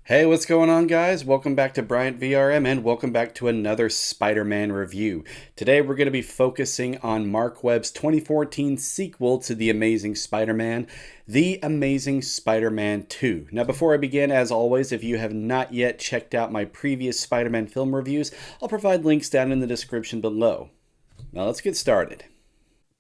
Hey, what's going on, guys? Welcome back to Bryant VRM and welcome back to another Spider-Man review. Today we're going to be focusing on Marc Webbs' 2014 sequel to The Amazing Spider-Man, The Amazing Spider-Man 2. Now, before I begin, as always, if you have not yet checked out my previous Spider-Man film reviews, I'll provide links down in the description below. Now, let's get started.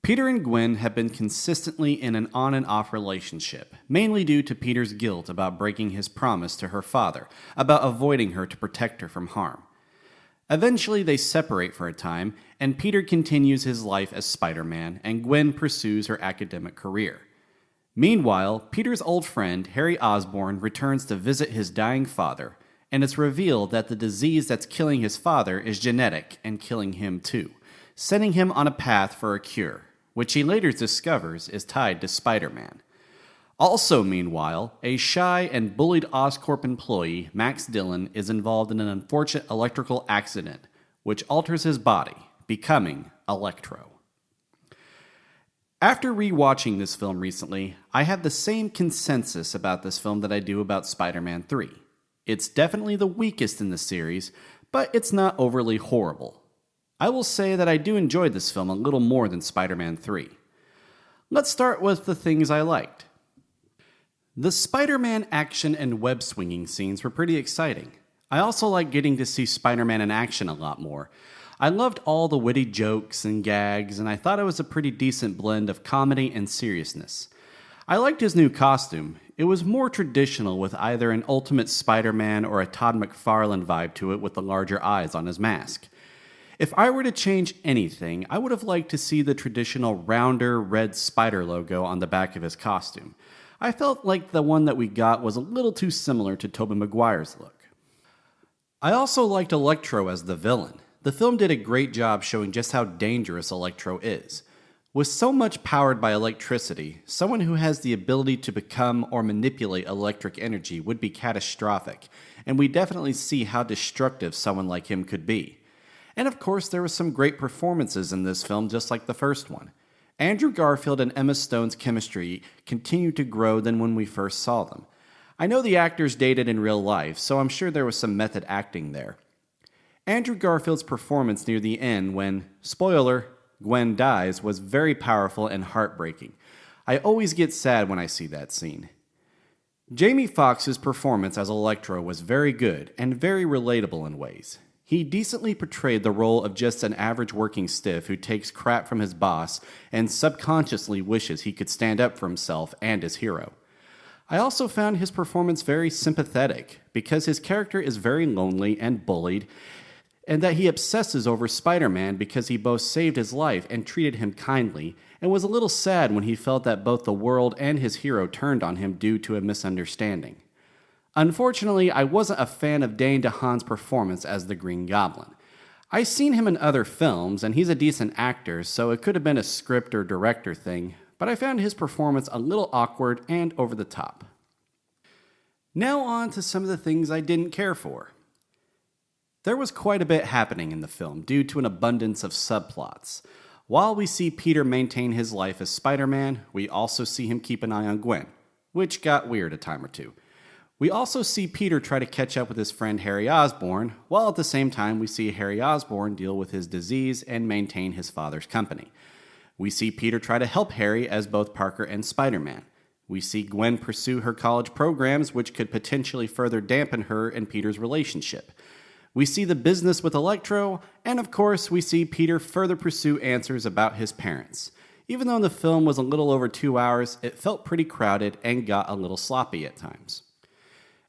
Peter and Gwen have been consistently in an on and off relationship, mainly due to Peter's guilt about breaking his promise to her father, about avoiding her to protect her from harm. Eventually, they separate for a time, and Peter continues his life as Spider-Man, and Gwen pursues her academic career. Meanwhile, Peter's old friend, Harry Osborn, returns to visit his dying father, and it's revealed that the disease that's killing his father is genetic and killing him too, setting him on a path for a cure, which he later discovers is tied to Spider-Man. Also, meanwhile, a shy and bullied Oscorp employee, Max Dillon, is involved in an unfortunate electrical accident, which alters his body, becoming Electro. After rewatching this film recently, I have the same consensus about this film that I do about Spider-Man 3. It's definitely the weakest in the series, but it's not overly horrible. I will say that I do enjoy this film a little more than Spider-Man 3. Let's start with the things I liked. The Spider-Man action and web swinging scenes were pretty exciting. I also like getting to see Spider-Man in action a lot more. I loved all the witty jokes and gags, and I thought it was a pretty decent blend of comedy and seriousness. I liked his new costume. It was more traditional with either an Ultimate Spider-Man or a Todd McFarlane vibe to it with the larger eyes on his mask. If I were to change anything, I would have liked to see the traditional rounder red spider logo on the back of his costume. I felt like the one that we got was a little too similar to Tobey Maguire's look. I also liked Electro as the villain. The film did a great job showing just how dangerous Electro is. With so much powered by electricity, someone who has the ability to become or manipulate electric energy would be catastrophic, and we definitely see how destructive someone like him could be. And of course, there were some great performances in this film, just like the first one. Andrew Garfield and Emma Stone's chemistry continued to grow than when we first saw them. I know the actors dated in real life, so I'm sure there was some method acting there. Andrew Garfield's performance near the end when, spoiler, Gwen dies was very powerful and heartbreaking. I always get sad when I see that scene. Jamie Foxx's performance as Electro was very good and very relatable in ways. He decently portrayed the role of just an average working stiff who takes crap from his boss and subconsciously wishes he could stand up for himself and his hero. I also found his performance very sympathetic because his character is very lonely and bullied, and that he obsesses over Spider-Man because he both saved his life and treated him kindly, and was a little sad when he felt that both the world and his hero turned on him due to a misunderstanding. Unfortunately, I wasn't a fan of Dane DeHaan's performance as the Green Goblin. I've seen him in other films, and he's a decent actor, so it could have been a script or director thing, but I found his performance a little awkward and over the top. Now on to some of the things I didn't care for. There was quite a bit happening in the film due to an abundance of subplots. While we see Peter maintain his life as Spider-Man, we also see him keep an eye on Gwen, which got weird a time or two. We also see Peter try to catch up with his friend Harry Osborn, while at the same time we see Harry Osborn deal with his disease and maintain his father's company. We see Peter try to help Harry as both Parker and Spider-Man. We see Gwen pursue her college programs, which could potentially further dampen her and Peter's relationship. We see the business with Electro, and of course we see Peter further pursue answers about his parents. Even though the film was a little over 2 hours, it felt pretty crowded and got a little sloppy at times.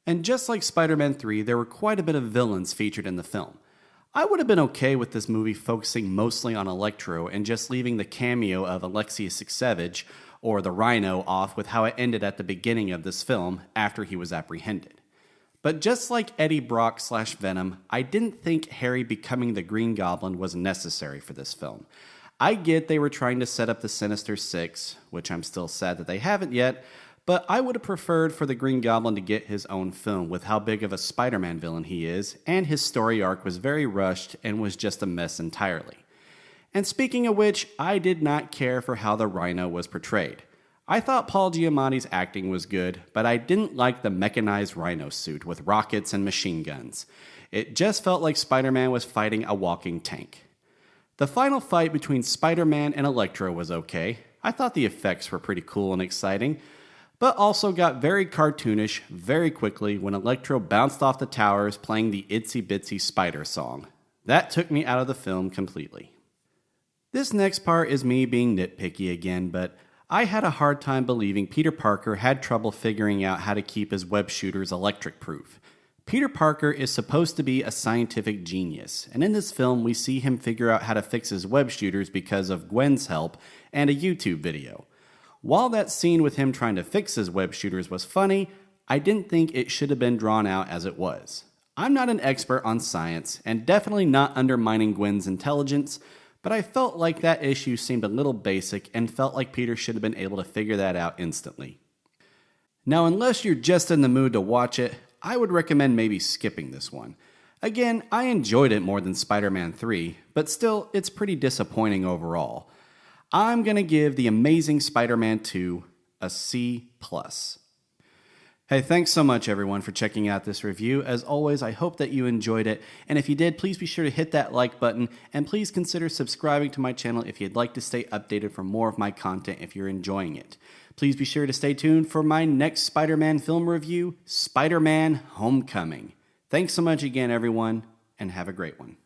And just like Spider-Man 3, there were quite a bit of villains featured in the film. I would have been okay with this movie focusing mostly on Electro and just leaving the cameo of Alexius Savage, or the Rhino, off with how it ended at the beginning of this film after he was apprehended. But just like Eddie Brock/Venom, I didn't think Harry becoming the Green Goblin was necessary for this film. I get they were trying to set up the Sinister Six, which I'm still sad that they haven't yet, but I would have preferred for the Green Goblin to get his own film with how big of a Spider-Man villain he is, and his story arc was very rushed and was just a mess entirely. And speaking of which, I did not care for how the Rhino was portrayed. I thought Paul Giamatti's acting was good, but I didn't like the mechanized rhino suit with rockets and machine guns. It just felt like Spider-Man was fighting a walking tank. The final fight between Spider-Man and Electro was okay. I thought the effects were pretty cool and exciting, but also got very cartoonish very quickly when Electro bounced off the towers playing the Itsy Bitsy Spider song. That took me out of the film completely. This next part is me being nitpicky again, but I had a hard time believing Peter Parker had trouble figuring out how to keep his web shooters electric proof. Peter Parker is supposed to be a scientific genius, and in this film we see him figure out how to fix his web shooters because of Gwen's help and a YouTube video. While that scene with him trying to fix his web shooters was funny, I didn't think it should have been drawn out as it was. I'm not an expert on science, and definitely not undermining Gwen's intelligence, but I felt like that issue seemed a little basic and felt like Peter should have been able to figure that out instantly. Now, unless you're just in the mood to watch it, I would recommend maybe skipping this one. Again, I enjoyed it more than Spider-Man 3, but still, it's pretty disappointing overall. I'm going to give The Amazing Spider-Man 2 a C+. Hey, thanks so much everyone for checking out this review. As always, I hope that you enjoyed it, and if you did, please be sure to hit that like button, and please consider subscribing to my channel if you'd like to stay updated for more of my content if you're enjoying it. Please be sure to stay tuned for my next Spider-Man film review, Spider-Man Homecoming. Thanks so much again, everyone, and have a great one.